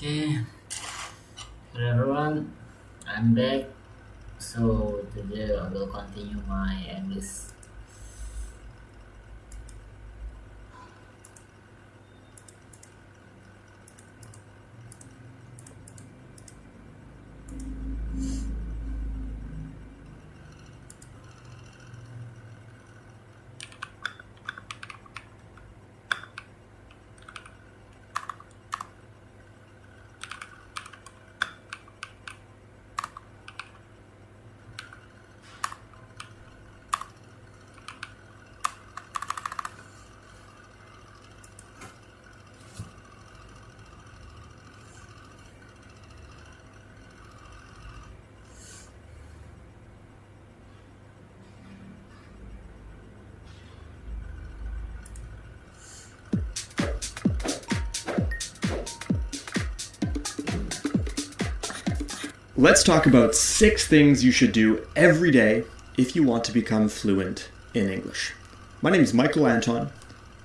Okay, hello everyone, I'm back. So today I will continue my English. Let's talk about 6 things you should do every day if you want to become fluent in English. My name is Michael Anton.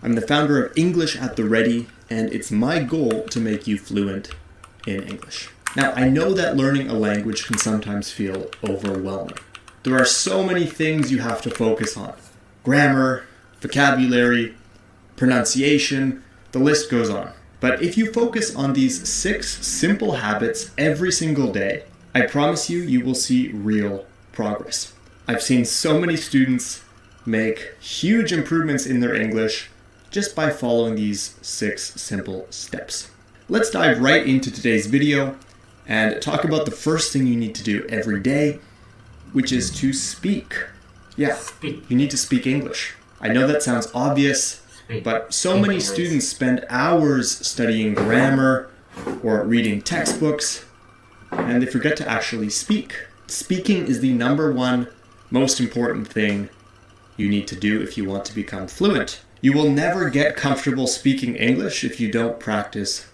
I'm the founder of English at the Ready, and it's my goal to make you fluent in English. Now, I know that learning a language can sometimes feel overwhelming. There are so many things you have to focus on. Grammar, vocabulary, pronunciation, the list goes on. But if you focus on these 6 simple habits every single day, I promise you will see real progress. I've seen so many students make huge improvements in their English just by following these 6 simple steps. Let's dive right into today's video and talk about the first thing you need to do every day, which is to speak. Yeah, you need to speak English. I know that sounds obvious, but so many students spend hours studying grammar or reading textbooks, and they forget to actually speak. Speaking is the number one most important thing you need to do if you want to become fluent. You will never get comfortable speaking English if you don't practice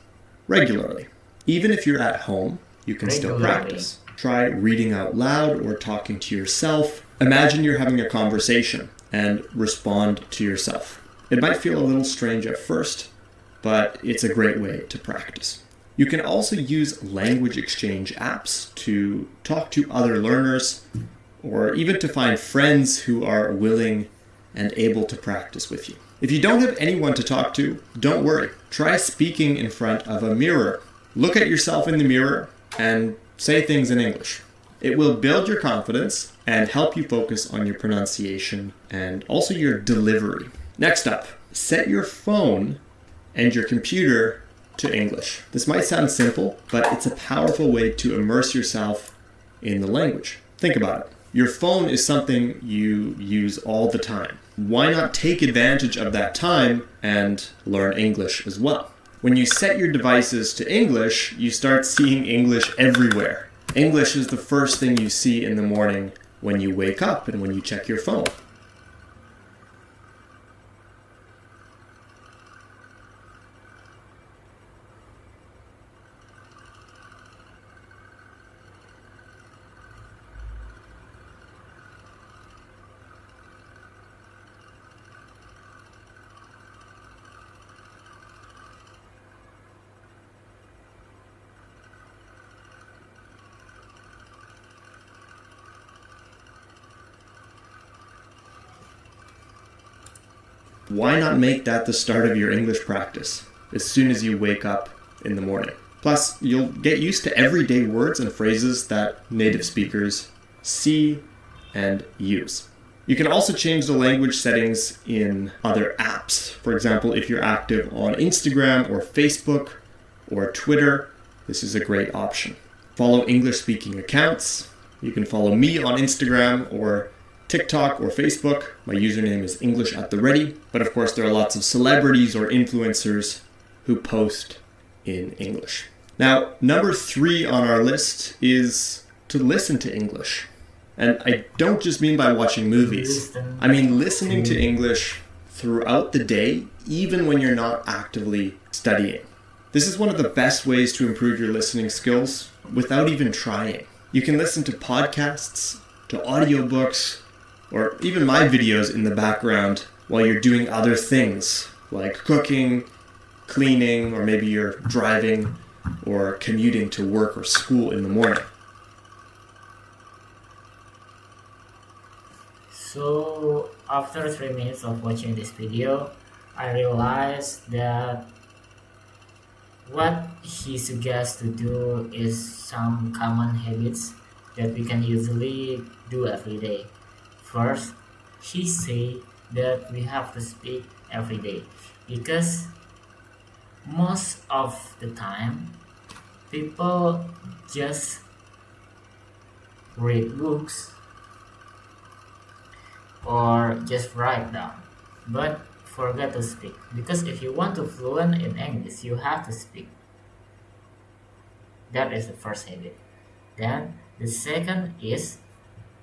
regularly. Even if you're at home, you can still practice. Try reading out loud or talking to yourself. Imagine you're having a conversation and respond to yourself. It might feel a little strange at first, but it's a great way to practice. You can also use language exchange apps to talk to other learners or even to find friends who are willing and able to practice with you. If you don't have anyone to talk to, don't worry. Try speaking in front of a mirror. Look at yourself in the mirror and say things in English. It will build your confidence and help you focus on your pronunciation and also your delivery. Next up, set your phone and your computer to English. This might sound simple, but it's a powerful way to immerse yourself in the language. Think about it. Your phone is something you use all the time. Why not take advantage of that time and learn English as well? When you set your devices to English, you start seeing English everywhere. English is the first thing you see in the morning when you wake up and when you check your phone. Why not make that the start of your English practice as soon as you wake up in the morning? Plus, you'll get used to everyday words and phrases that native speakers see and use. You can also change the language settings in other apps. For example, if you're active on Instagram or Facebook or Twitter, this is a great option. Follow English-speaking accounts. You can follow me on Instagram or TikTok or Facebook. My username is English at the Ready. But of course, there are lots of celebrities or influencers who post in English. Now, number 3 on our list is to listen to English. And I don't just mean by watching movies. I mean listening to English throughout the day, even when you're not actively studying. This is one of the best ways to improve your listening skills without even trying. You can listen to podcasts, to audiobooks, or even my videos in the background while you're doing other things like cooking, cleaning, or maybe you're driving or commuting to work or school in the morning. So after 3 minutes of watching this video, I realized that what he suggests to do is some common habits that we can usually do every day. First, he say that we have to speak every day because most of the time people just read books or just write down but forget to speak, because if you want to fluent in English you have to speak. That is the first habit. Then the second is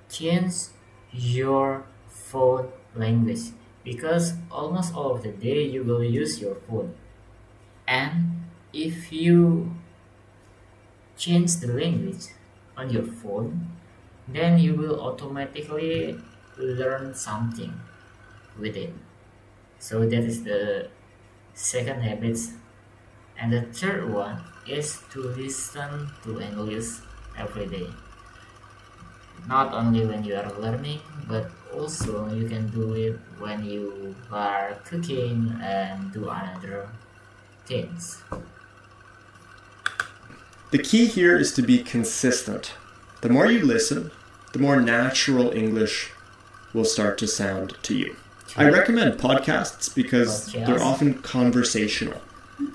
change your phone language, because almost all of the day you will use your phone, and if you change the language on your phone, then you will automatically learn something with it. So that is the second habit. And the third one is to listen to English every day. Not only when you are learning, but also you can do it when you are cooking and do other things. The key here is to be consistent. The more you listen, the more natural English will start to sound to you. I recommend podcasts because they're often conversational,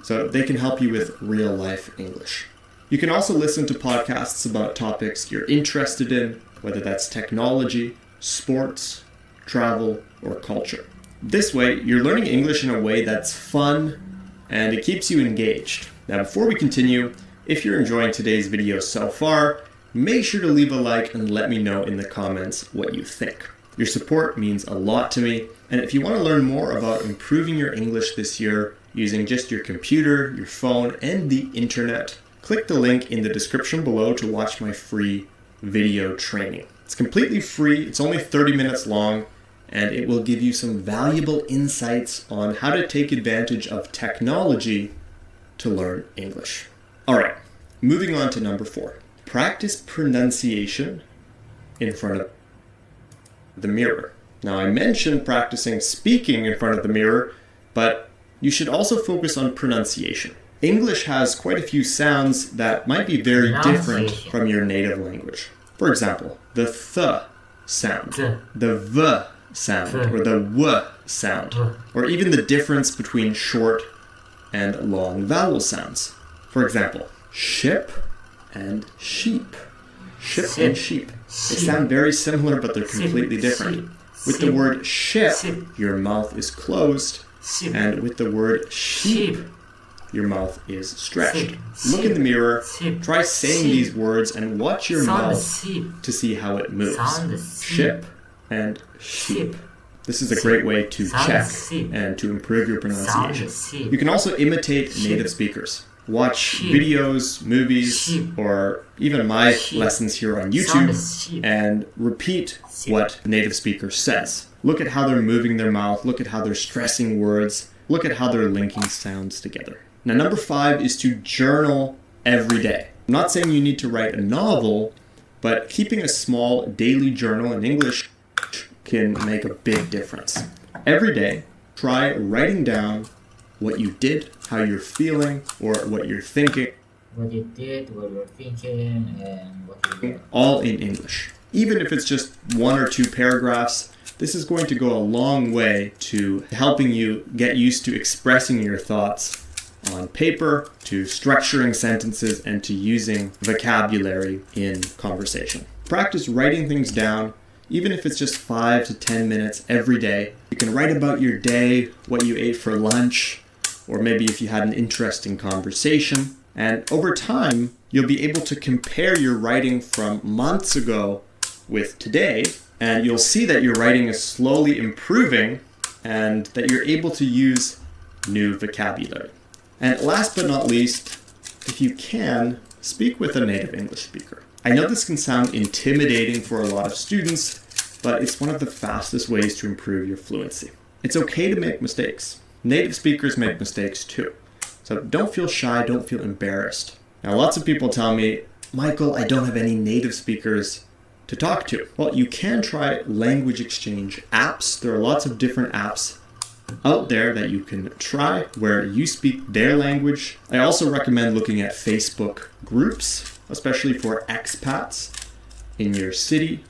so they can help you with real life English. You can also listen to podcasts about topics you're interested in, whether that's technology, sports, travel, or culture. This way, you're learning English in a way that's fun and it keeps you engaged. Now, before we continue, if you're enjoying today's video so far, make sure to leave a like and let me know in the comments what you think. Your support means a lot to me, and if you want to learn more about improving your English this year using just your computer, your phone, and the internet, click the link in the description below to watch my free video training. It's completely free, it's only 30 minutes long, and it will give you some valuable insights on how to take advantage of technology to learn English. Alright, moving on to number 4. Practice pronunciation in front of the mirror. Now, I mentioned practicing speaking in front of the mirror, but you should also focus on pronunciation. English has quite a few sounds that might be very different from your native language. For example, the th sound, the v sound, or the w sound, or even the difference between short and long vowel sounds. For example, ship and sheep. Ship and sheep. They sound very similar, but they're completely different. With the word ship, your mouth is closed, and with the word sheep, your mouth is stretched. Look in the mirror, try saying these words, and watch your mouth to see how it moves. Ship and sheep. This is a great way to check and to improve your pronunciation. You can also imitate native speakers. Watch videos, movies, or even my lessons here on YouTube and repeat what a native speaker says. Look at how they're moving their mouth, look at how they're stressing words, look at how they're linking sounds together. Now, number 5 is to journal every day. I'm not saying you need to write a novel, but keeping a small daily journal in English can make a big difference. Every day, try writing down what you did, how you're feeling, or what you're thinking. What you did, what you're thinking, and what you did. All in English. Even if it's just 1 or 2 paragraphs, this is going to go a long way to helping you get used to expressing your thoughts on paper, to structuring sentences, and to using vocabulary in conversation. Practice writing things down, even if it's just 5 to 10 minutes every day. You can write about your day, what you ate for lunch, or maybe if you had an interesting conversation. And over time, you'll be able to compare your writing from months ago with today, and you'll see that your writing is slowly improving and that you're able to use new vocabulary. And last but not least, if you can, speak with a native English speaker. I know this can sound intimidating for a lot of students, but it's one of the fastest ways to improve your fluency. It's okay to make mistakes. Native speakers make mistakes too. So don't feel shy, don't feel embarrassed. Now, lots of people tell me, Michael, I don't have any native speakers to talk to. Well, you can try language exchange apps. There are lots of different apps out there that you can try where you speak their language. I also recommend looking at Facebook groups, especially for expats in your city.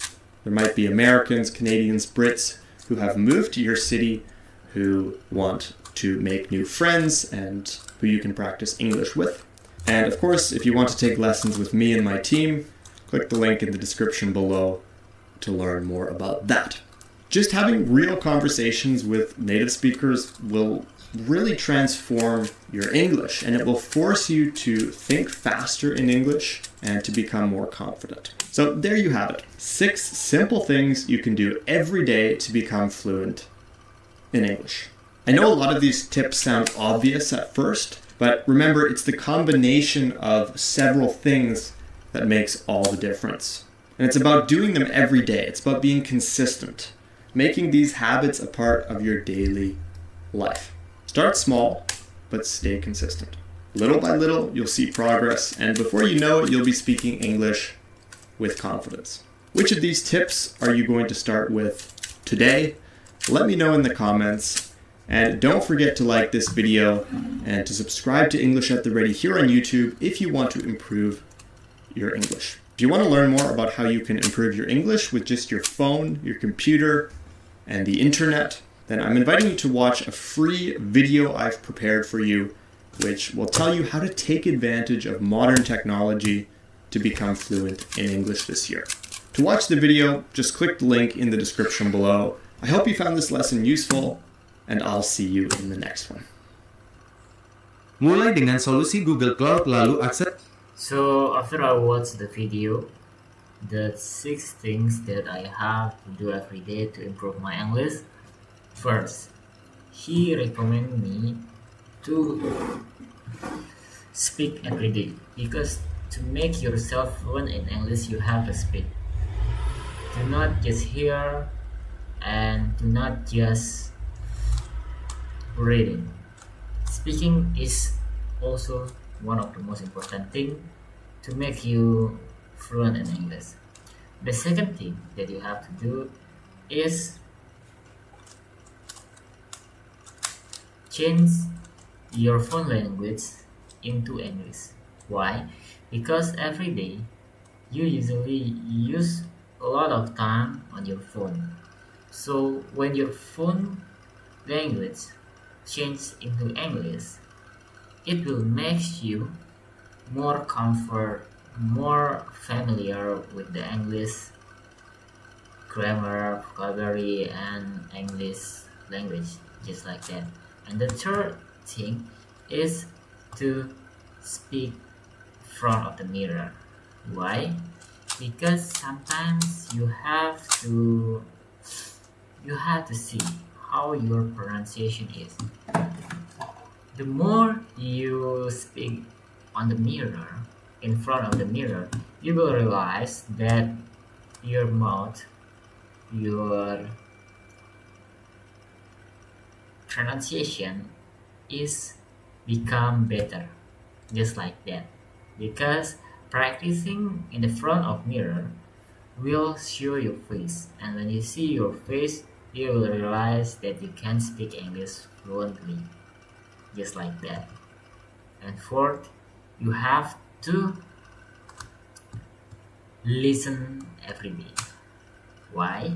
There might be Americans, Canadians, Brits who have moved to your city who want to make new friends and who you can practice English with. And of course, if you want to take lessons with me and my team, click the link in the description below to learn more about that. Just having real conversations with native speakers will really transform your English, and it will force you to think faster in English and to become more confident. So there you have it. 6 simple things you can do every day to become fluent in English. I know a lot of these tips sound obvious at first, but remember, it's the combination of several things that makes all the difference. And it's about doing them every day. It's about being consistent, making these habits a part of your daily life. Start small, but stay consistent. Little by little, you'll see progress, and before you know it, you'll be speaking English with confidence. Which of these tips are you going to start with today? Let me know in the comments. And don't forget to like this video and to subscribe to English at the Ready here on YouTube if you want to improve your English. If you want to learn more about how you can improve your English with just your phone, your computer, and the internet, then I'm inviting you to watch a free video I've prepared for you, which will tell you how to take advantage of modern technology to become fluent in English this year. To watch the video, just click the link in the description below. I hope you found this lesson useful, and I'll see you in the next one. Mulai dengan solusi Google Cloud lalu akses. So after I watched the video, the 6 things that I have to do every day to improve my English. First, he recommended me to speak every day, because to make yourself fluent in English, you have to speak. Do not just hear and do not just reading. Speaking is also one of the most important things to make you fluent in English. The second thing that you have to do is change your phone language into English. Why? Because every day you usually use a lot of time on your phone. So when your phone language change into English, it will make you more comfort, more familiar with the English grammar, vocabulary, and English language, just like that. And the third thing is to speak in front of the mirror. Why? Because sometimes you have to see how your pronunciation is. The more you speak on the mirror, in front of the mirror, you will realize that your mouth, your pronunciation is become better, just like that. Because practicing in the front of mirror will show your face, and when you see your face, you will realize that you can speak English fluently, just like that. And fourth, you have to listen every day. Why?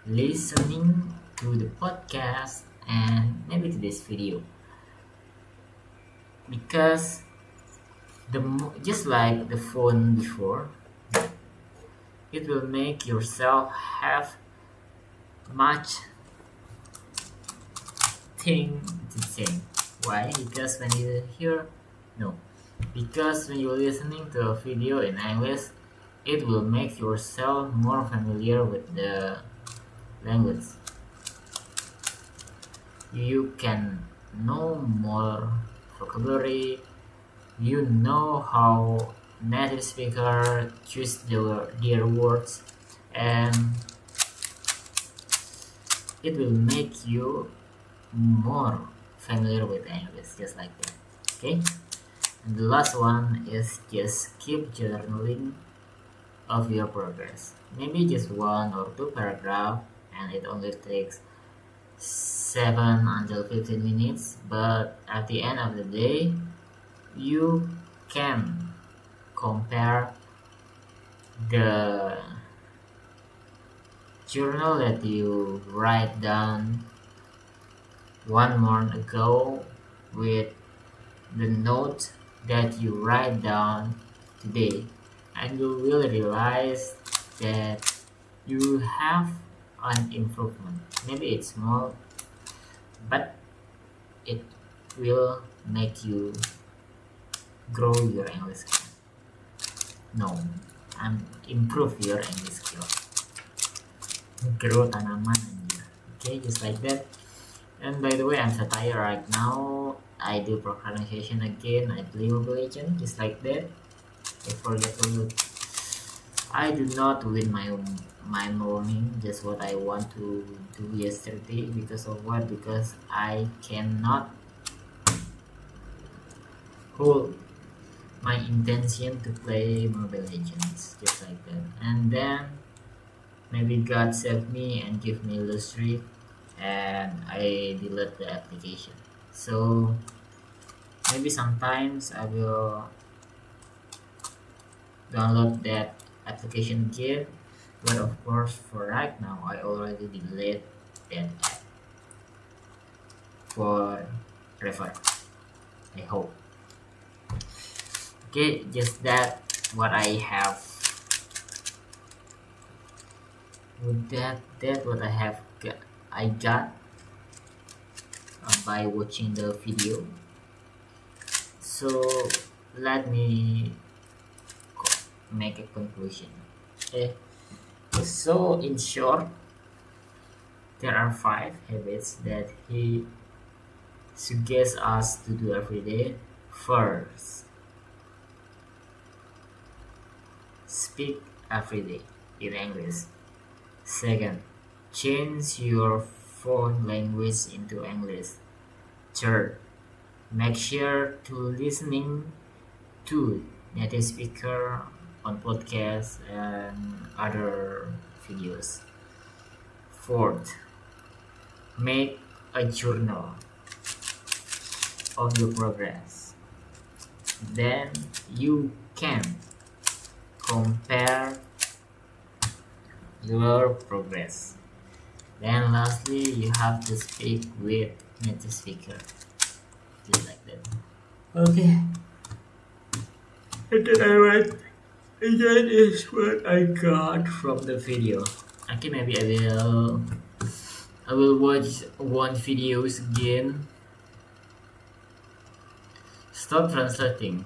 Listening to the podcast and maybe to this video, because just like the phone before, it will make yourself have much thing to say. Why? Because when you hear, no, because when you're listening to a video in English, it will make yourself more familiar with the language. You can know more vocabulary. You know how native speakers choose their words, and it will make you more familiar with English, just like that. Okay, And the last one is just keep journaling of your progress. Maybe just one or two paragraphs, and it only takes 7 until 15 minutes, but at the end of the day, you can compare the journal that you write down 1 month ago with the note that you write down today, and you will realize that you have an improvement. Maybe it's small, but it will make you grow your English skill. No, and improve your English skill. Grow tanaman anjir. Okay, just like that. And by the way, I'm so tired right now. I do procrastination again. I play Mobile Legends just like that. I forget to. I do not win my morning, just what I want to do yesterday. Because of what? Because I cannot hold my intention to play Mobile Legends, just like that. And then maybe God saved me and give me a streak, and I delete the application. So maybe sometimes I will download that application again, but of course for right now I already delete that app forever, I hope. Okay, just that what I have. With that what I got by watching the video. So let me make a conclusion. So in short, there are 5 habits that he suggests us to do every day. First, speak every day in English. Second, change your phone language into English. Third, make sure to listening to native speaker on podcasts and other videos. Fourth, make a journal of your progress. Then you can compare your progress. Then lastly, you have to speak with native speaker, just like that. Okay. And then I write. And that is what I got from the video. Okay, maybe I will watch one videos again. Stop translating.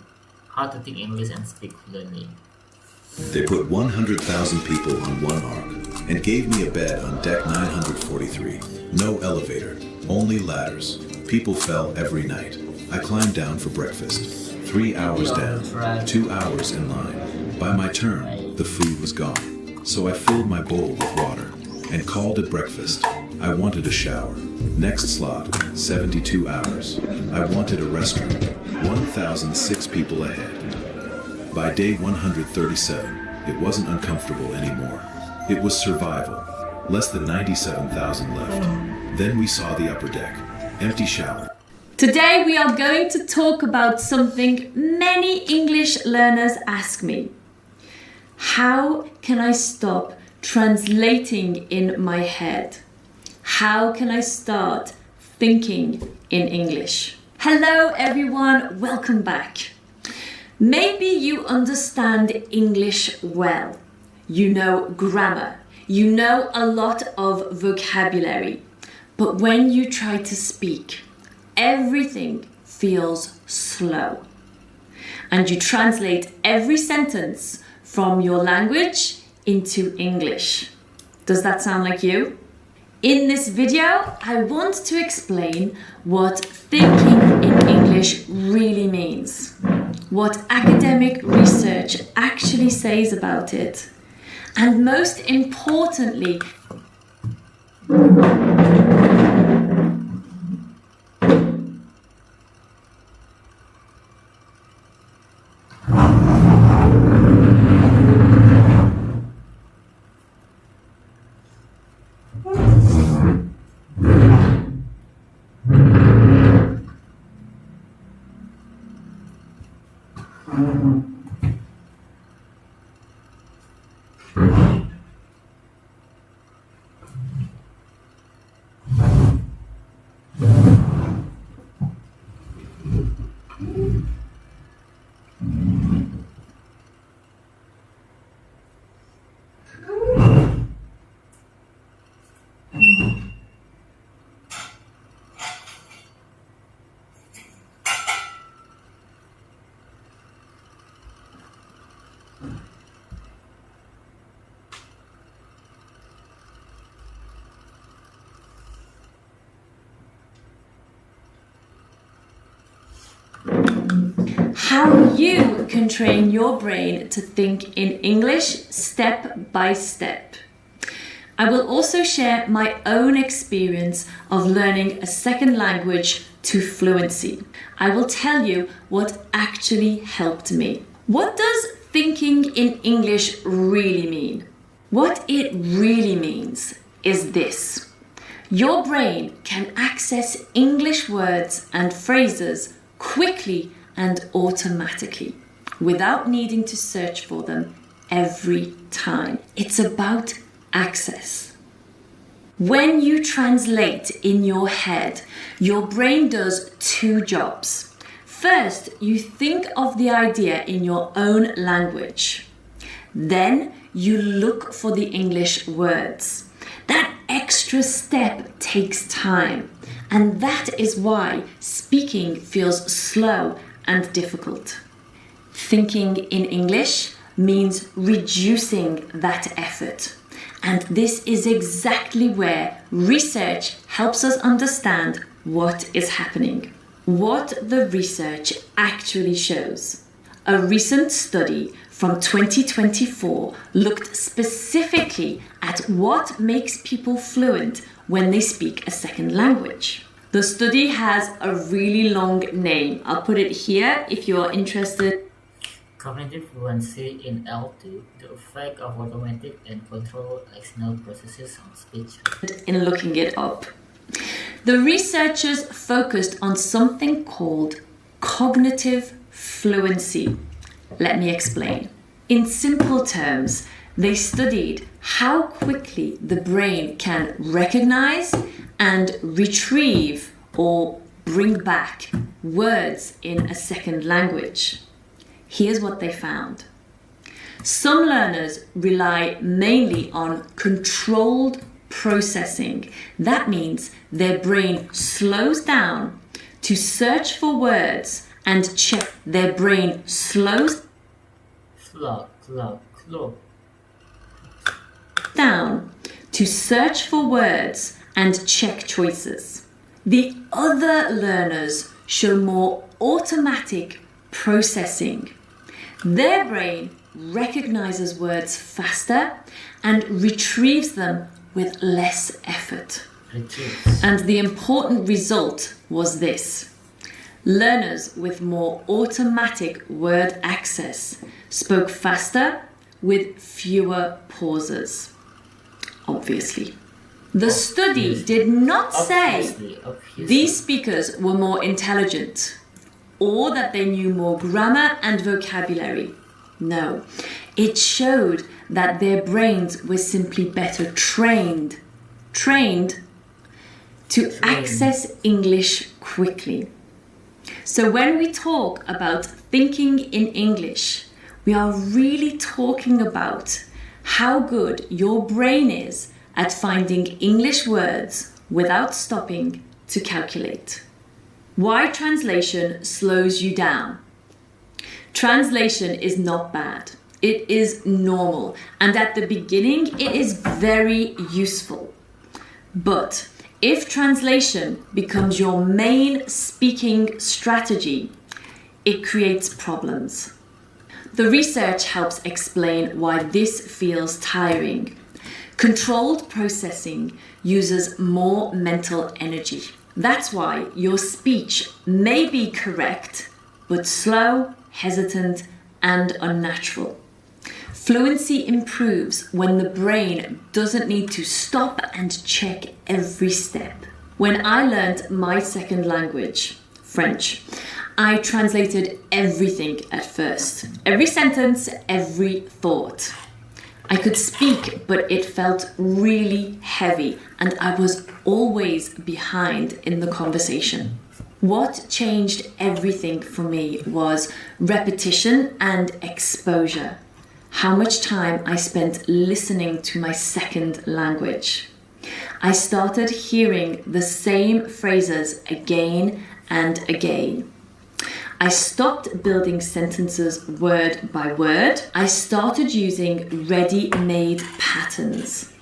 How to think English and speak fluently. They put 100,000 people on one ark and gave me a bed on deck 943. No elevator, only ladders. People fell every night. I climbed down for breakfast. 3 hours down, 2 hours in line. By my turn, the food was gone. So I filled my bowl with water and called it breakfast. I wanted a shower. Next slot, 72 hours. I wanted a restroom. 1,006 people ahead. By day 137, it wasn't uncomfortable anymore. It was survival. Less than 97,000 left. Then we saw the upper deck. Empty shower. Today we are going to talk about something many English learners ask me. How can I stop translating in my head? How can I start thinking in English? Hello everyone, welcome back. Maybe you understand English well. You know grammar. You know a lot of vocabulary. But when you try to speak, everything feels slow. And you translate every sentence from your language into English. Does that sound like you? In this video, I want to explain what thinking in English really means, what academic research actually says about it, and most importantly, How you can train your brain to think in English step by step. I will also share my own experience of learning a second language to fluency. I will tell you what actually helped me. What does thinking in English really mean? What it really means is this. Your brain can access English words and phrases quickly and automatically, without needing to search for them every time. It's about access. When you translate in your head, your brain does two jobs. First, you think of the idea in your own language. Then you look for the English words. That extra step takes time, and that is why speaking feels slow and difficult. Thinking in English means reducing that effort. And this is exactly where research helps us understand what is happening. What the research actually shows. A recent study from 2024 looked specifically at what makes people fluent when they speak a second language. The study has a really long name. I'll put it here if you are interested. Cognitive fluency in LT, the effect of automatic and controlled external processes on speech. In looking it up. The researchers focused on something called cognitive fluency. Let me explain. In simple terms, they studied how quickly the brain can recognize and retrieve or bring back words in a second language. Here's what they found. Some learners rely mainly on controlled processing. That means their brain slows down to search for words and check. Their brain slows down to search for words and check choices. The other learners show more automatic processing. Their brain recognizes words faster and retrieves them with less effort. And the important result was this. Learners with more automatic word access spoke faster with fewer pauses. Obviously. The study did not say these speakers were more intelligent or that they knew more grammar and vocabulary. No, it showed that their brains were simply better trained to access English quickly. So when we talk about thinking in English, we are really talking about how good your brain is at finding English words without stopping to calculate. Why translation slows you down? Translation is not bad. It is normal, and at the beginning it is very useful. But if translation becomes your main speaking strategy, it creates problems. The research helps explain why this feels tiring. Controlled processing uses more mental energy. That's why your speech may be correct, but slow, hesitant, and unnatural. Fluency improves when the brain doesn't need to stop and check every step. When I learned my second language, French, I translated everything at first. Every sentence, every thought. I could speak, but it felt really heavy, and I was always behind in the conversation. What changed everything for me was repetition and exposure. How much time I spent listening to my second language. I started hearing the same phrases again and again. I stopped building sentences word by word. I started using ready-made patterns.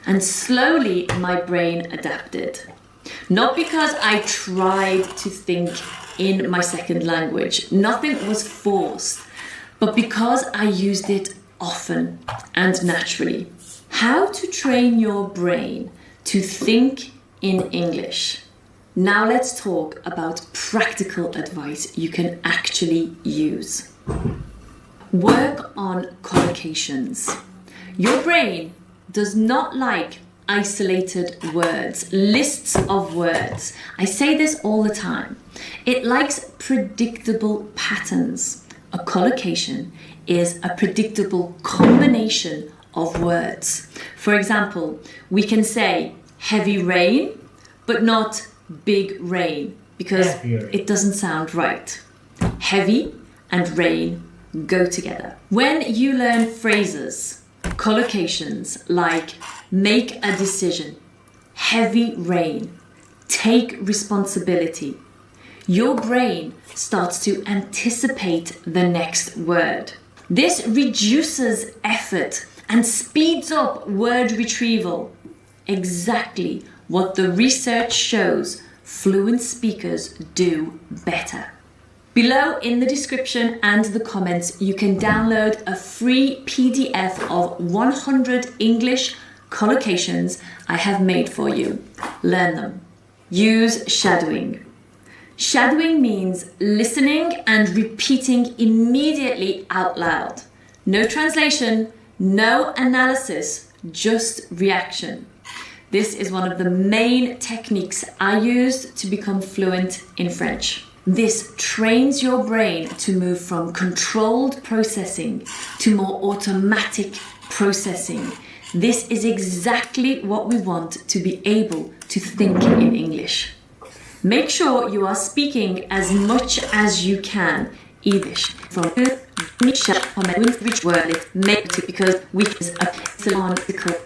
And slowly my brain adapted. Not because I tried to think in my second language. Nothing was forced. But because I used it often and naturally. How to train your brain to think in English. Now let's talk about practical advice you can actually use. Work on collocations. Your brain does not like isolated words, lists of words. I say this all the time. It likes predictable patterns. A collocation is a predictable combination of words. For example, we can say heavy rain, but not big rain, because it doesn't sound right. Heavy and rain go together. When you learn phrases, collocations like make a decision, heavy rain, take responsibility, your brain starts to anticipate the next word. This reduces effort and speeds up word retrieval. Exactly what the research shows fluent speakers do better. Below in the description and the comments, you can download a free PDF of 100 English collocations I have made for you. Learn them. Use shadowing. Shadowing means listening and repeating immediately out loud. No translation, no analysis, just reaction. This is one of the main techniques I used to become fluent in French. This trains your brain to move from controlled processing to more automatic processing. This is exactly what we want to be able to think in English. Make sure you are speaking as much as you can English from which word make to because we can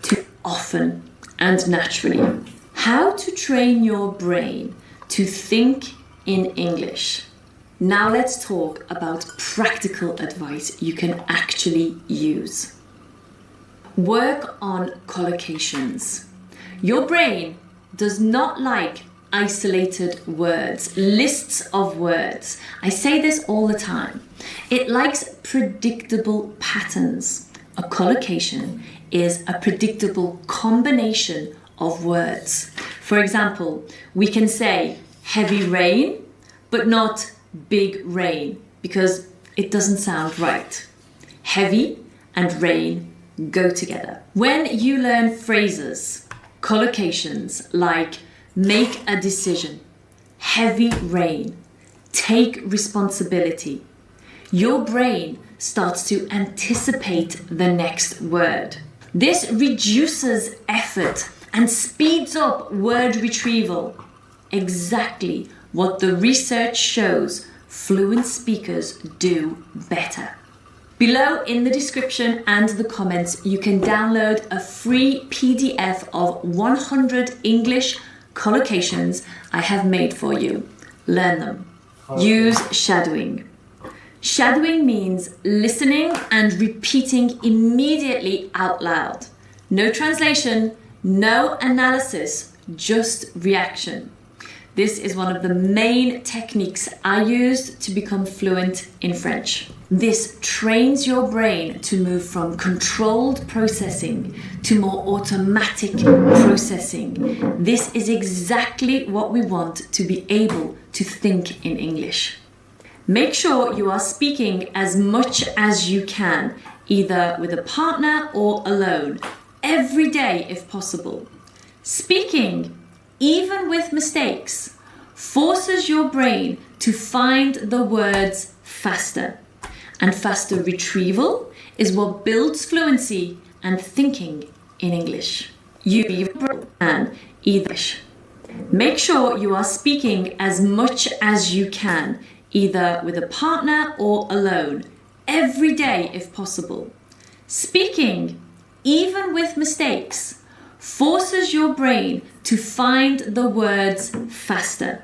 too often and naturally. How to train your brain to think in English. Now let's talk about practical advice you can actually use. Work on collocations. Your brain does not like isolated words, lists of words. I say this all the time. It likes predictable patterns. A collocation is a predictable combination of words. For example, we can say heavy rain, but not big rain, because it doesn't sound right. Heavy and rain go together. When you learn phrases, collocations like make a decision, heavy rain, take responsibility, your brain starts to anticipate the next word. This reduces effort and speeds up word retrieval. Exactly what the research shows fluent speakers do better. Below in the description and the comments, you can download a free PDF of 100 English collocations I have made for you. Learn them. Use shadowing. Shadowing means listening and repeating immediately out loud. No translation, no analysis, just reaction. This is one of the main techniques I used to become fluent in French. This trains your brain to move from controlled processing to more automatic processing. This is exactly what we want to be able to think in English. Make sure you are speaking as much as you can, either with a partner or alone, every day if possible. Speaking, even with mistakes, forces your brain to find the words faster. And faster retrieval is what builds fluency and thinking in English. You and English. Make sure you are speaking as much as you can, either with a partner or alone, every day if possible. Speaking, even with mistakes, forces your brain to find the words faster.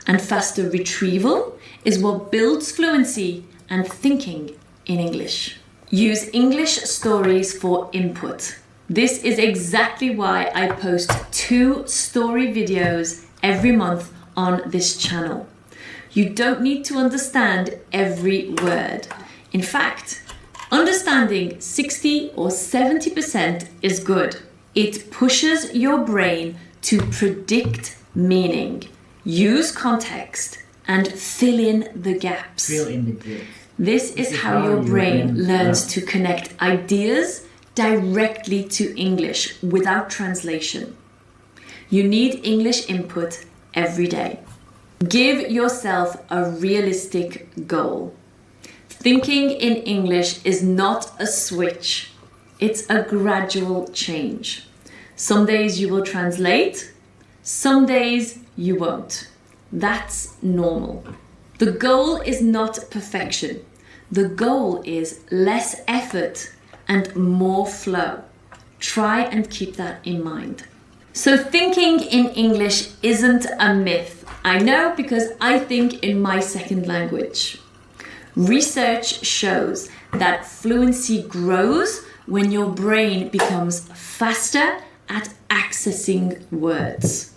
And faster retrieval is what builds fluency and thinking in English. Use English stories for input. This is exactly why I post 2 story videos every month on this channel. You don't need to understand every word. In fact, understanding 60 or 70% is good. It pushes your brain to predict meaning, use context, and fill in the gaps. Fill in the gap. This is how your brain learns to connect ideas directly to English without translation. You need English input every day. Give yourself a realistic goal. Thinking in English is not a switch. It's a gradual change. Some days you will translate, some days you won't. That's normal. The goal is not perfection. The goal is less effort and more flow. Try and keep that in mind. So thinking in English isn't a myth. I know because I think in my second language. Research shows that fluency grows when your brain becomes faster at accessing words.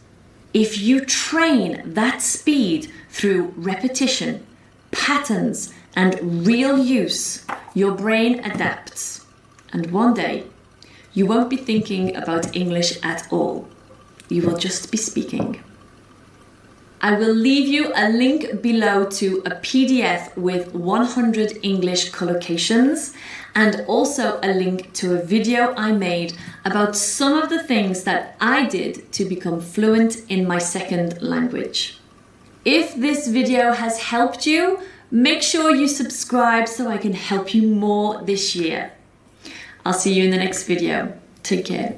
If you train that speed through repetition, patterns, and real use, your brain adapts. And one day, you won't be thinking about English at all. You will just be speaking. I will leave you a link below to a PDF with 100 English collocations and also a link to a video I made about some of the things that I did to become fluent in my second language. If this video has helped you, make sure you subscribe so I can help you more this year. I'll see you in the next video. Take care.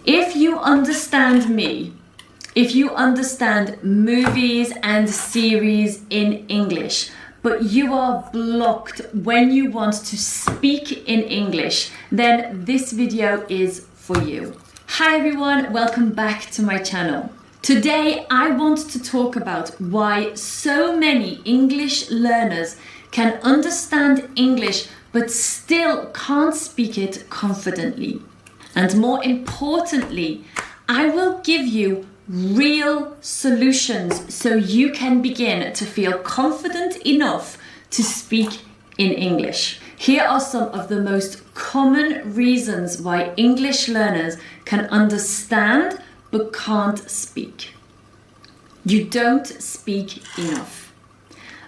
If you understand me, if you understand movies and series in English, but you are blocked when you want to speak in English, then this video is for you. Hi everyone, welcome back to my channel. Today I want to talk about why so many English learners can understand English but still can't speak it confidently. And more importantly, I will give you real solutions so you can begin to feel confident enough to speak in English. Here are some of the most common reasons why English learners can understand but can't speak. You don't speak enough.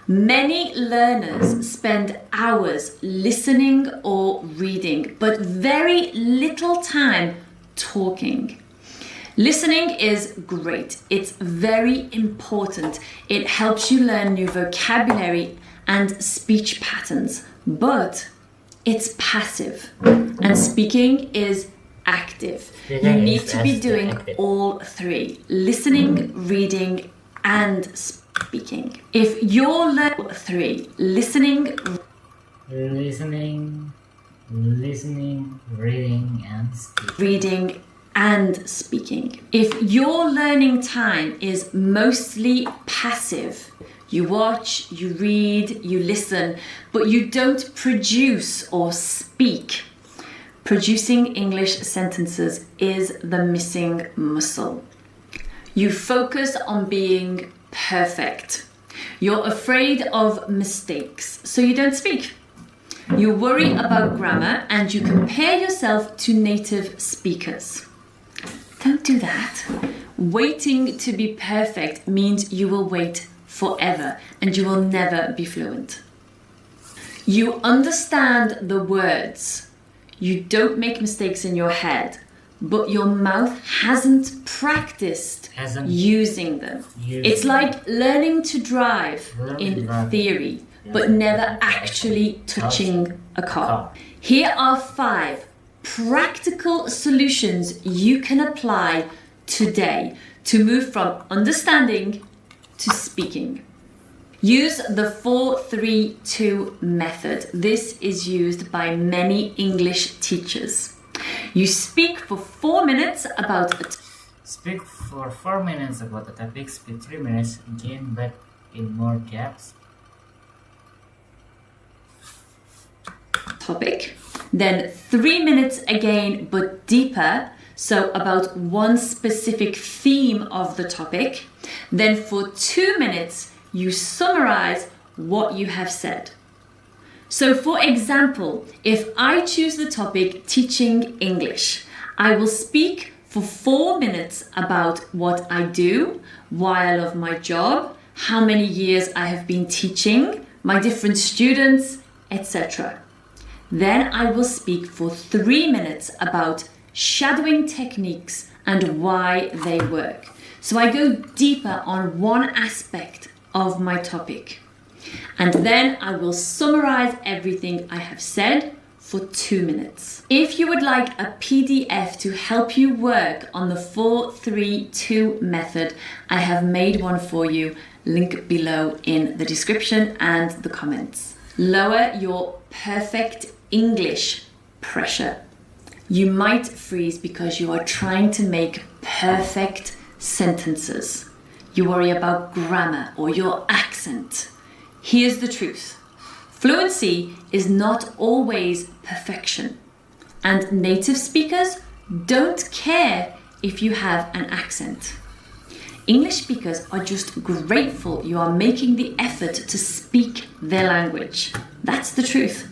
Many learners spend hours listening or reading, but very little time talking. Listening is great. It's very important. It helps you learn new vocabulary and speech patterns, but it's passive. And speaking is active. You Speaking need is to be as doing active. all three: listening, reading, and speaking. If you're learning three, listening, Listening, reading, and speaking. reading, and speaking. If your learning time is mostly passive, you watch, you read, you listen, but you don't produce or speak, producing English sentences is the missing muscle. You focus on being perfect. You're afraid of mistakes, so you don't speak. You worry about grammar and you compare yourself to native speakers. Don't do that. Waiting to be perfect means you will wait forever and you will never be fluent. You understand the words. You don't make mistakes in your head, but your mouth hasn't practiced Hasn't using them. used It's like learning to drive Learning in to drive. theory, Yeah. but never actually touching a car. Here are 5 practical solutions you can apply today to move from understanding to speaking. Use the 4-3-2 method. This is used by many English teachers. You speak for 4 minutes about a Speak for 4 minutes about the topic, speak 3 minutes, gain back in more gaps. topic, then 3 minutes again but deeper, so about one specific theme of the topic. Then for 2 minutes you summarize what you have said. So for example, if I choose the topic teaching English, I will speak for 4 minutes about what I do, why I love my job, how many years I have been teaching, my different students, etc. Then I will speak for 3 minutes about shadowing techniques and why they work. So I go deeper on one aspect of my topic. And then I will summarize everything I have said for 2 minutes. If you would like a PDF to help you work on the 4-3-2 method, I have made one for you. Link below in the description and the comments. Lower your perfect English pressure. You might freeze because you are trying to make perfect sentences. You worry about grammar or your accent. Here's the truth. Fluency is not always perfection, and native speakers don't care if you have an accent. English speakers are just grateful you are making the effort to speak their language. That's the truth.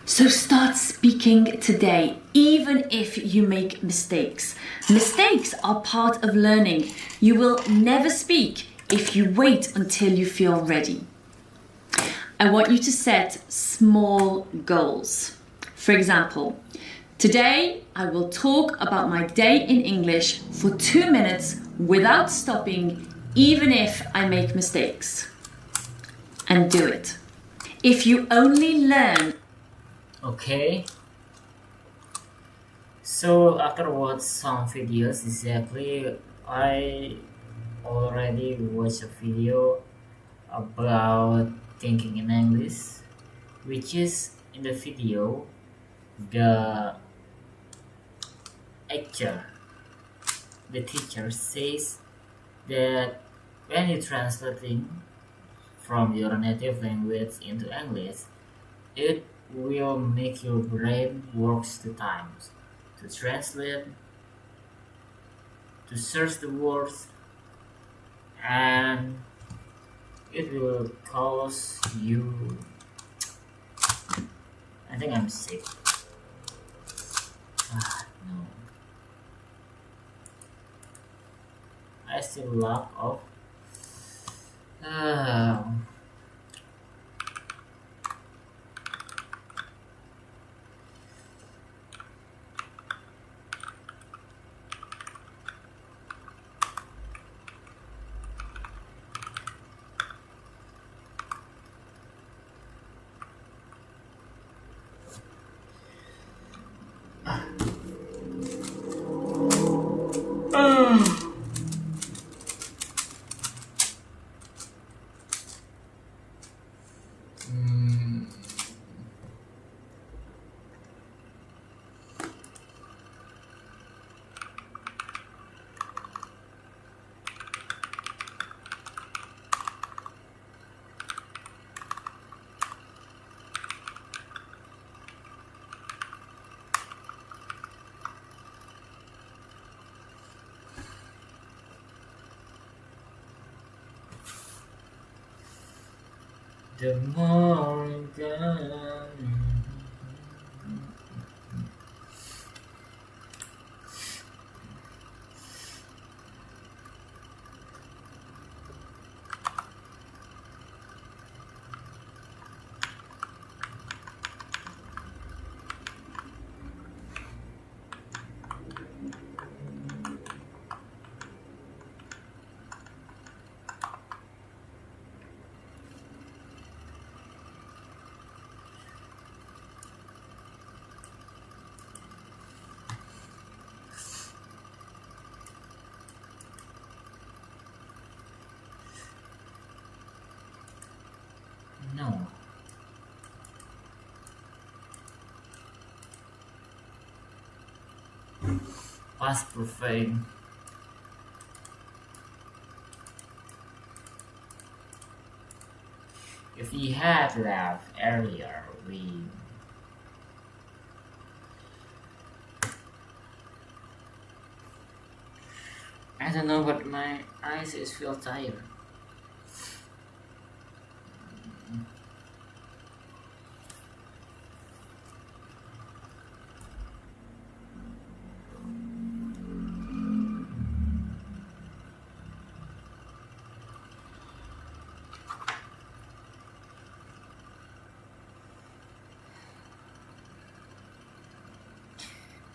So start speaking today, even if you make mistakes. Mistakes are part of learning. You will never speak if you wait until you feel ready. I want you to set small goals. For example, today I will talk about my day in English for 2 minutes without stopping, even if I make mistakes. And do it. If you only learn. Okay. So after watch some videos, exactly, I already watched a video about thinking in English, which is in the video the actor, the teacher says that when you're translating from your native language into English, it will make your brain works 2 times to translate, to search the words, and it will cause you. I think I'm sick. No. I still lack of. The more you got. No. Past perfect. If we had laughed earlier, I don't know, but my eyes is feel tired.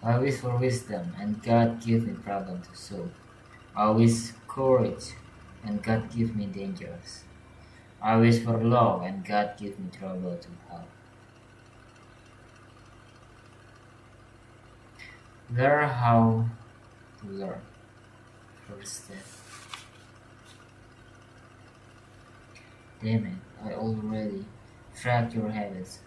I wish for wisdom, and God give me problem to solve. I wish courage, and God give me dangers. I wish for love, and God give me trouble to help. Learn how to learn. First step. Damn it, I already tracked your habits.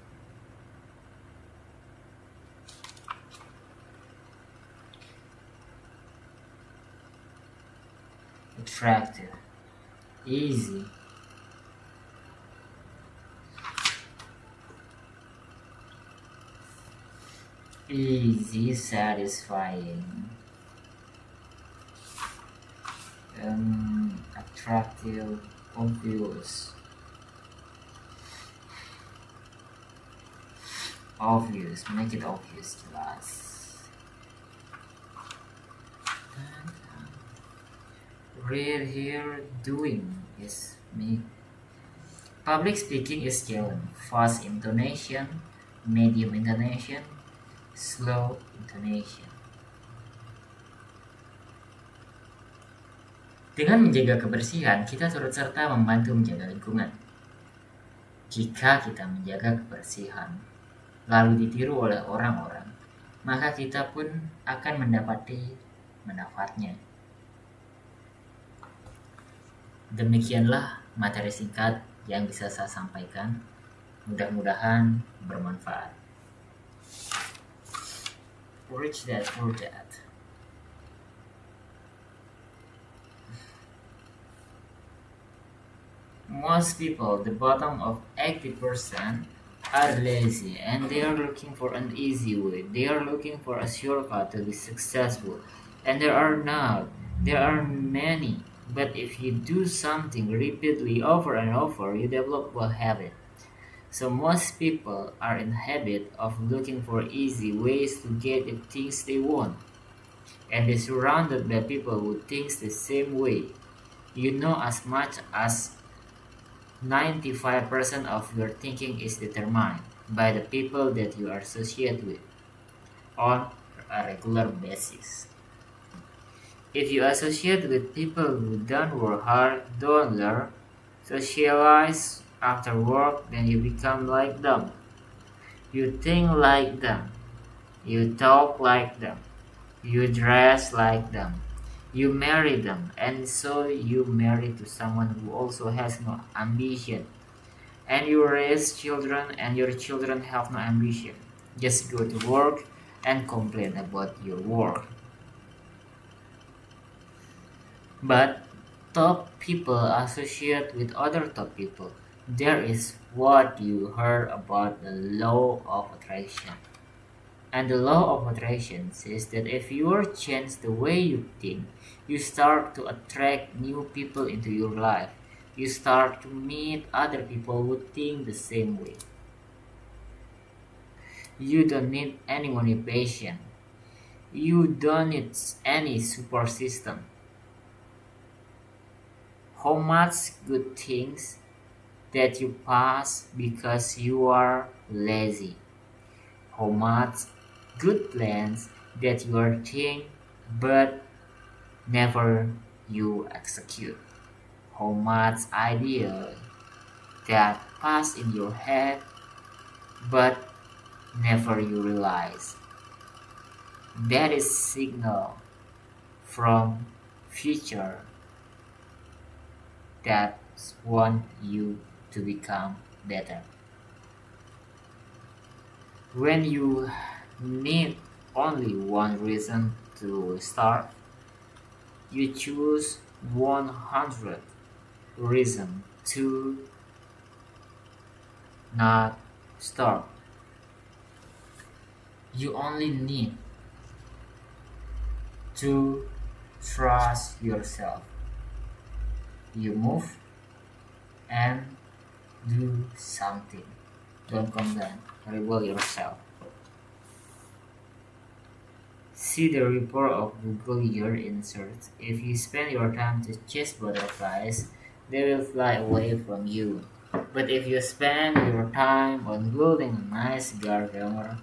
Attractive. Easy. Easy, satisfying. Attractive, obvious. Obvious, make it obvious to us. Read here, doing is me. Public speaking is challenge. Fast intonation, medium intonation, slow intonation. Dengan menjaga kebersihan, kita turut serta membantu menjaga lingkungan. Jika kita menjaga kebersihan, lalu ditiru oleh orang-orang, maka kita pun akan mendapati manfaatnya. Demikianlah materi singkat yang bisa saya sampaikan. Mudah-mudahan bermanfaat. Rich Dad Poor Dad. Most people, the bottom of 80%, are lazy and they are looking for an easy way. They are looking for a shortcut to be successful. And there are many. But if you do something repeatedly over and over, you develop a habit. So most people are in habit of looking for easy ways to get the things they want. And they're surrounded by people who think the same way. You know as much as 95% of your thinking is determined by the people that you are associated with on a regular basis. If you associate with people who don't work hard, don't learn, socialize after work, then you become like them. You think like them. You talk like them. You dress like them. You marry them, and so you marry to someone who also has no ambition. And you raise children, and your children have no ambition. Just go to work and complain about your work. But top people associate with other top people. There is what you heard about the law of attraction. And the law of attraction says that if you change the way you think, you start to attract new people into your life. You start to meet other people who think the same way. You don't need any motivation. You don't need any support system. How much good things that you pass because you are lazy. How much good plans that you are think but never you execute. How much idea that pass in your head but never you realize. That is signal from future that want you to become better. When you need only one reason to start, you choose 100 reason to not start. You only need to trust yourself. You move and do something. Don't complain. Rebel yourself. See the report of Google Your Insert. If you spend your time to chase butterflies, they will fly away from you. But if you spend your time on building a nice garden,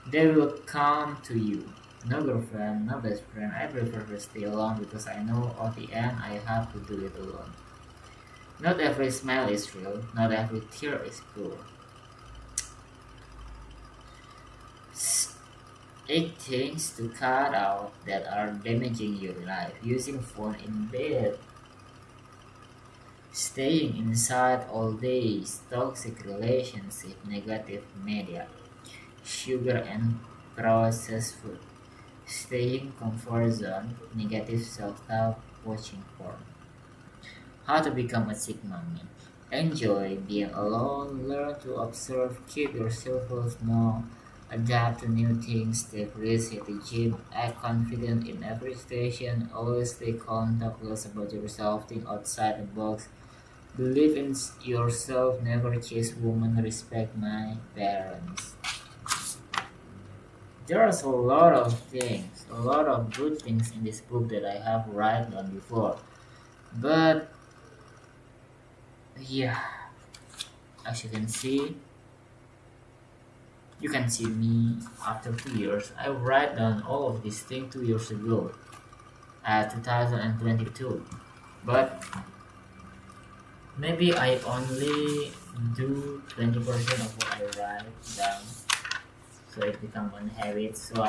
they will come to you. No girlfriend, no best friend. I prefer to stay alone because I know at the end I have to do it alone. Not every smile is real. Not every tear is pure. 8 things to cut out that are damaging your life. Using phone in bed. Staying inside all day. Toxic relationship. Negative media. Sugar and processed food. Staying comfort zone. Negative self-talk. Watching porn. How to become a sick mommy. Enjoy being alone. Learn to observe. Keep your circle small. Adapt to new things. Take risks at the gym. Act confident in every situation. Always stay calm. Talk less about yourself. Think outside the box. Believe in yourself. Never chase women. Respect my parents. There's a lot of things, a lot of good things in this book that I have read on before. But yeah, as you can see me after 2 years. I write down all of these things 2 years ago, at 2022. But maybe I only do 20% of what I write down, so it becomes one habit. So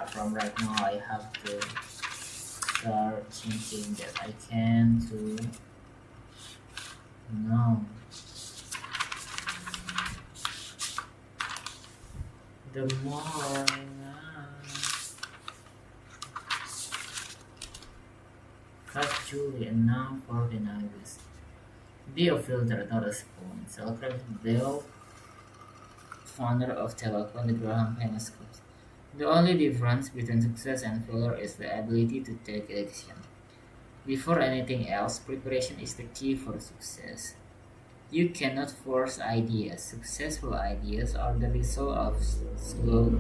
from right now, I have to start thinking that I can to know. The more cut Julie and now for the novice. Be a filter, not a spoon. Celebrate Bell, founder of Telephone, the Graham famous quote. The only difference between success and failure is the ability to take action. Before anything else, preparation is the key for success. You cannot force ideas. Successful ideas are the result of slow.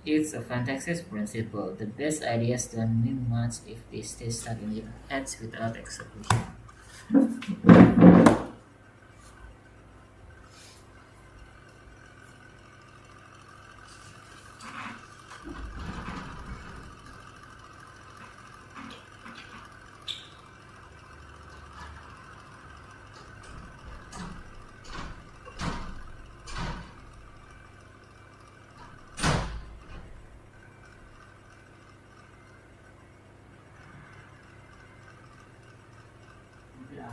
It's a fantastic principle. The best ideas don't mean much if they stay stuck in your heads without execution. Yeah.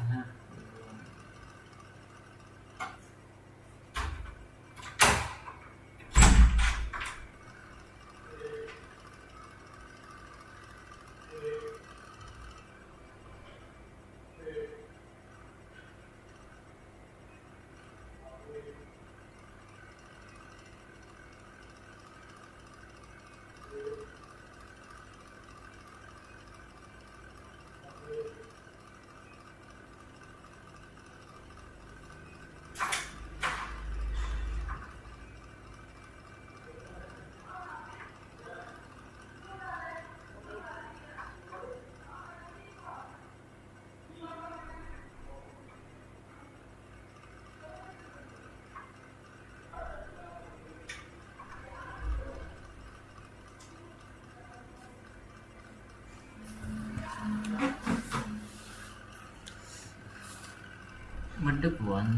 Mất đức của anh.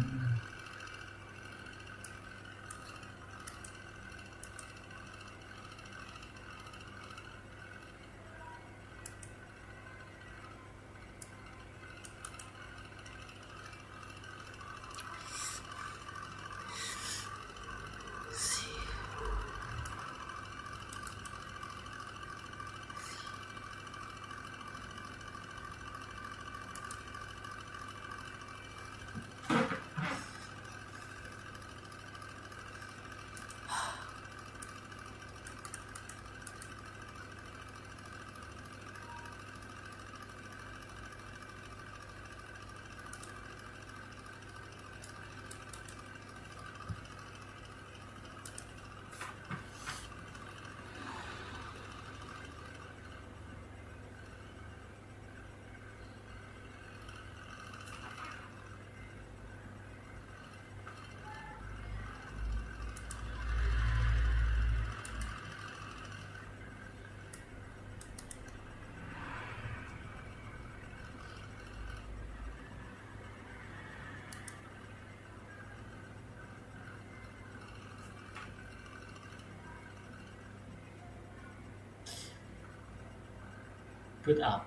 Put up.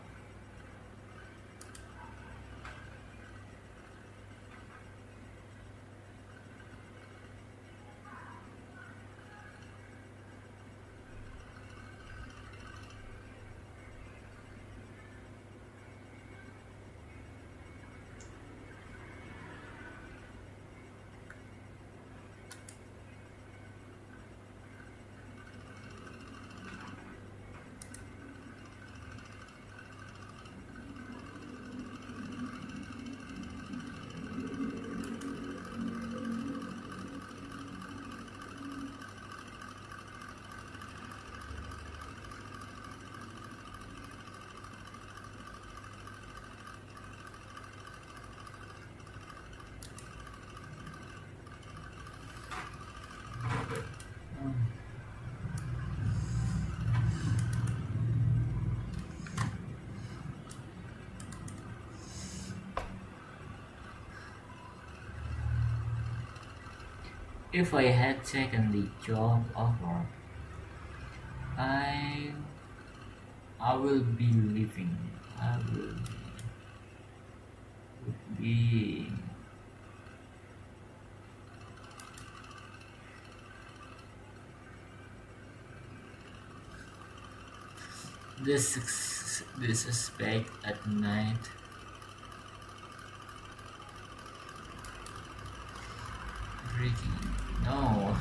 If I had taken the job offer, I I will be living. I will be this suspect at night. Breaking. No.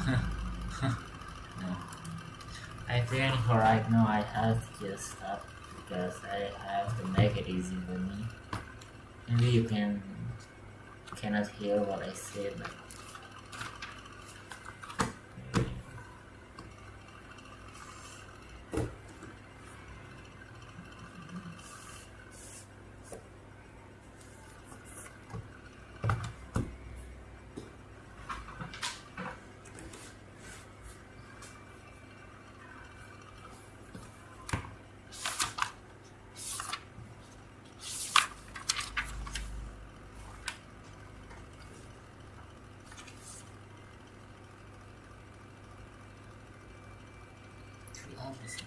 No. I think for right now I have to just stop because I have to make it easy for me. Maybe you cannot hear what I say, but love this.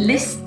list.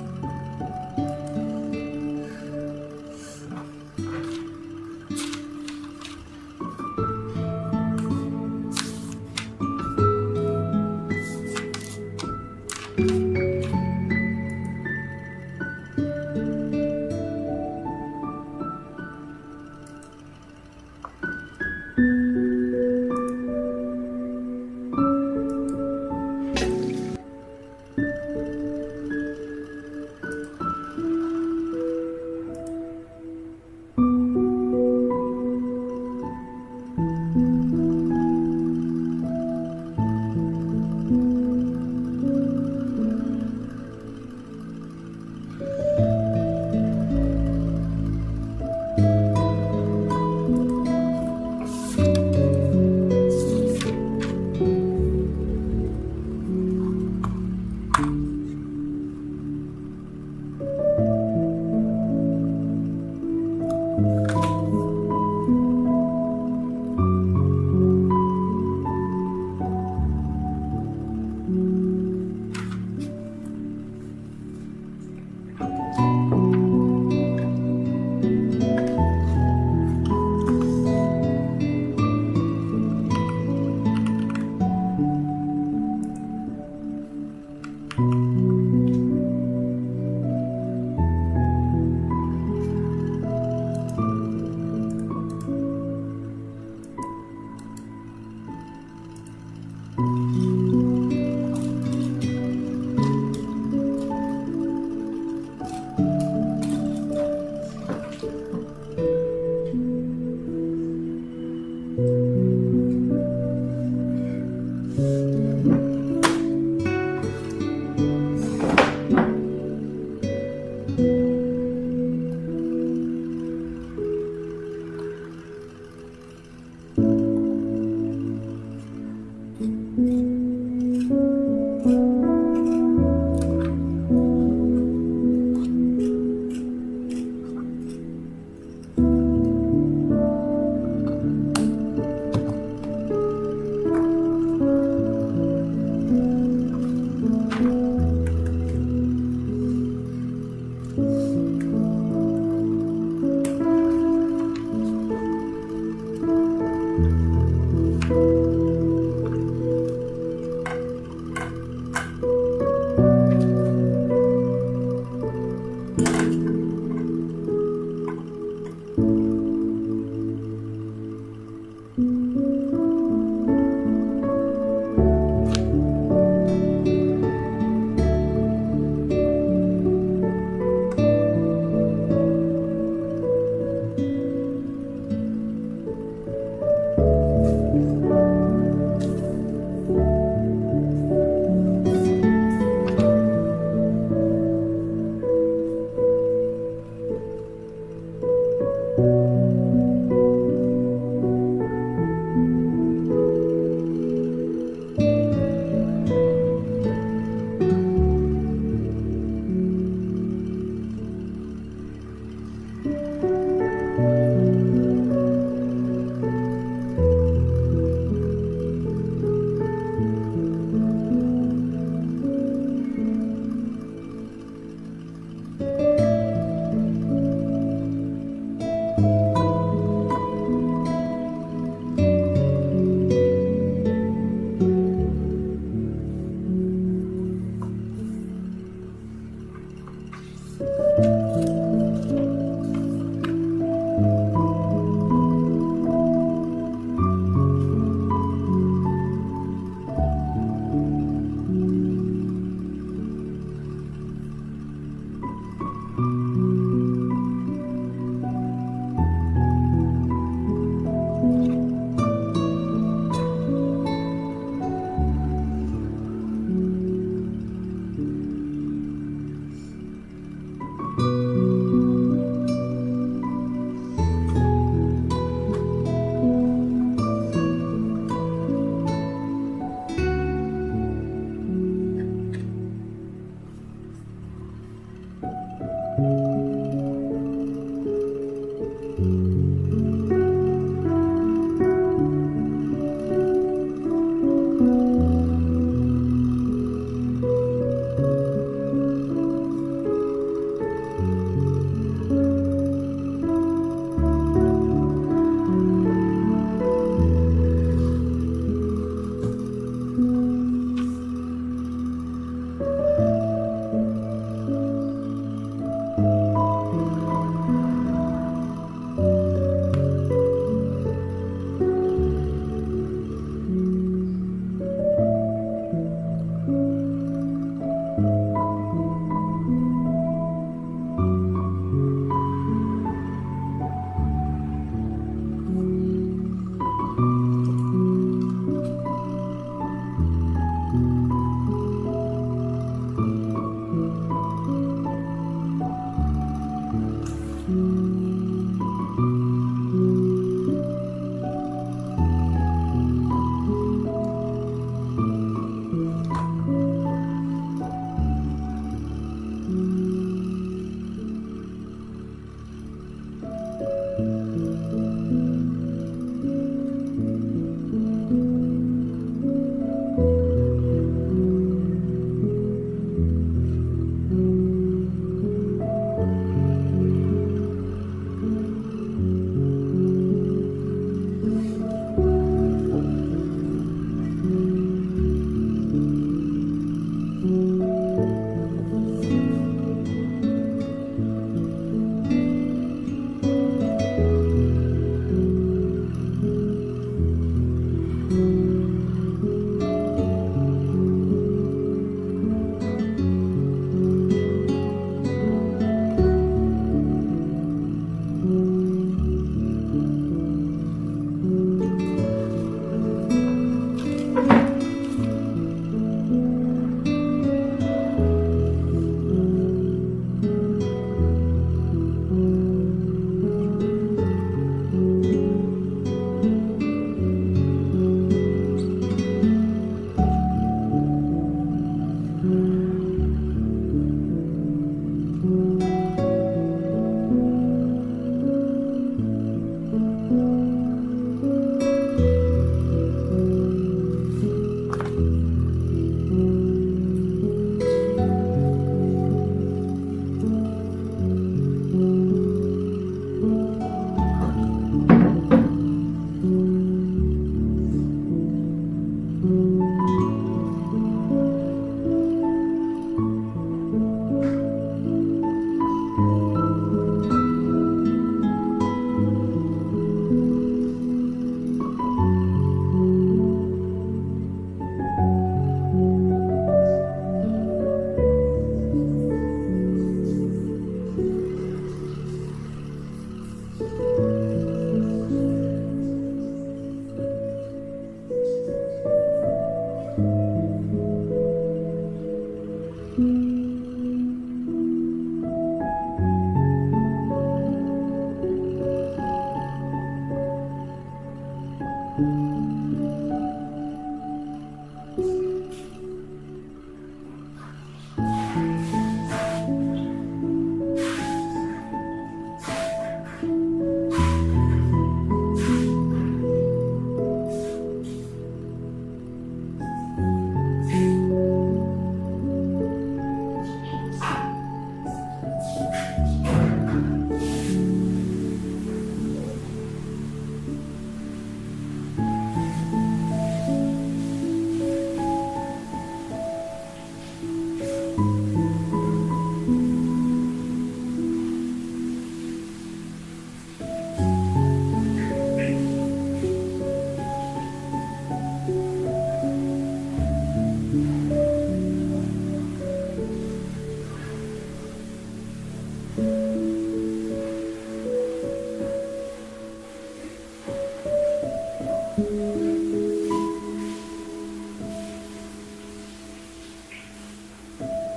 Thank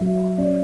you.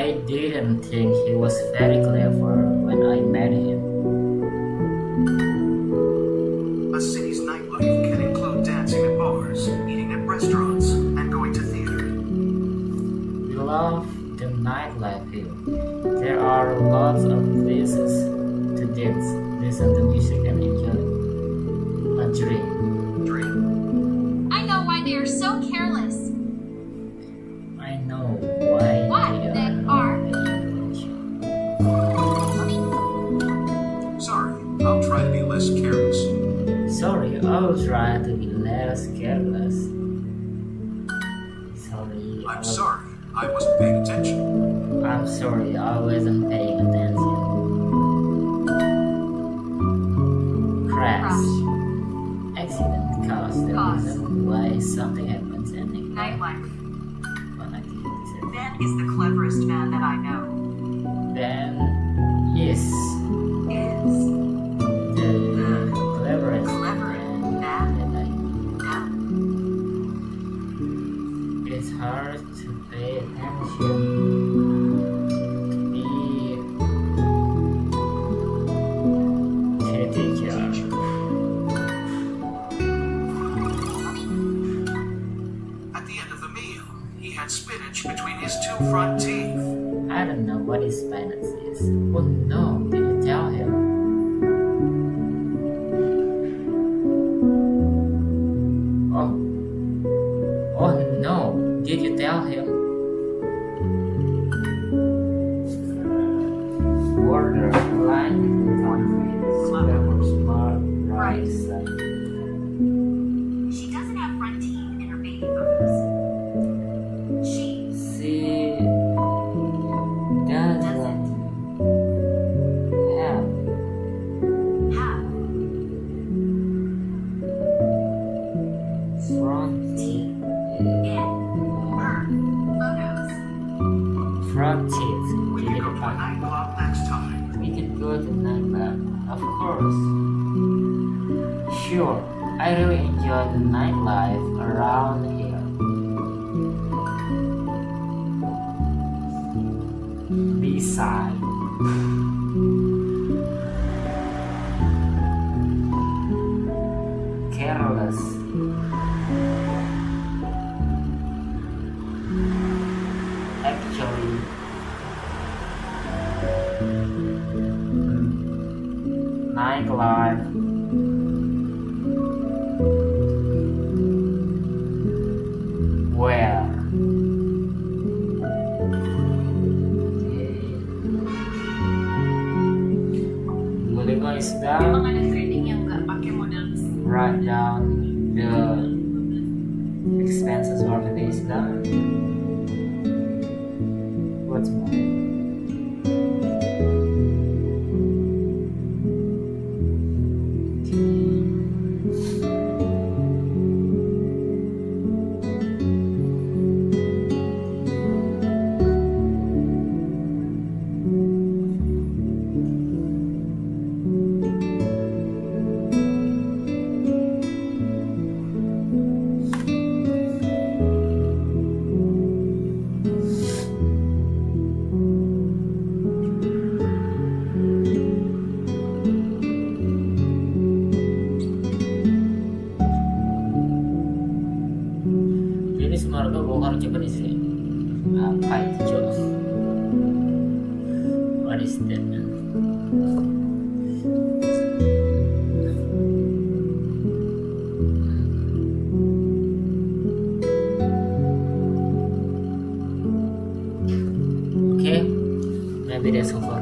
I didn't think he was very clever when I met him. A city's nightlife can include dancing at bars, eating at restaurants, and going to theater. We love the nightlife here. There are lots of places to dance, listen to music, and enjoy a drink. Drink. I know why they are so careless. I know why Why they they are are. not paying attention. Sorry, I'll try to be less careless. Sorry, I will try to be less careless. I'm sorry, I wasn't paying attention. I'm sorry, I wasn't paying attention. Crash. Accident cause the Cause. reason why something happens and Nightlife. what activities happen. Ben is the cleverest man that I know. Ben is Is the cleverest cleverest man man that I now. It's hard to pay attention. Be teacher. At the end of the meal, he had spinach between his two front teeth. I don't know what his penance is. Oh no, did you tell him? Oh no, did you tell him? Border line between countries, clever, smart, right, side. She doesn't have front teeth in her baby photos. She She doesn't have have front teeth. in her photos. Front teeth. We Give can it go a to a back. nightclub next time. We can go to nightclub, of course. Sure, I really enjoy the nightlife around here. B-side. Careless. Actually, nightlife. Where? Duolingo is down. Mga nag-training yang gak pakai modal mesin. Write down the expenses for the day is done. What's more? Ini semarga bongkar coba di sini. Apa itu coba? What is that? Okay, maybe that's all for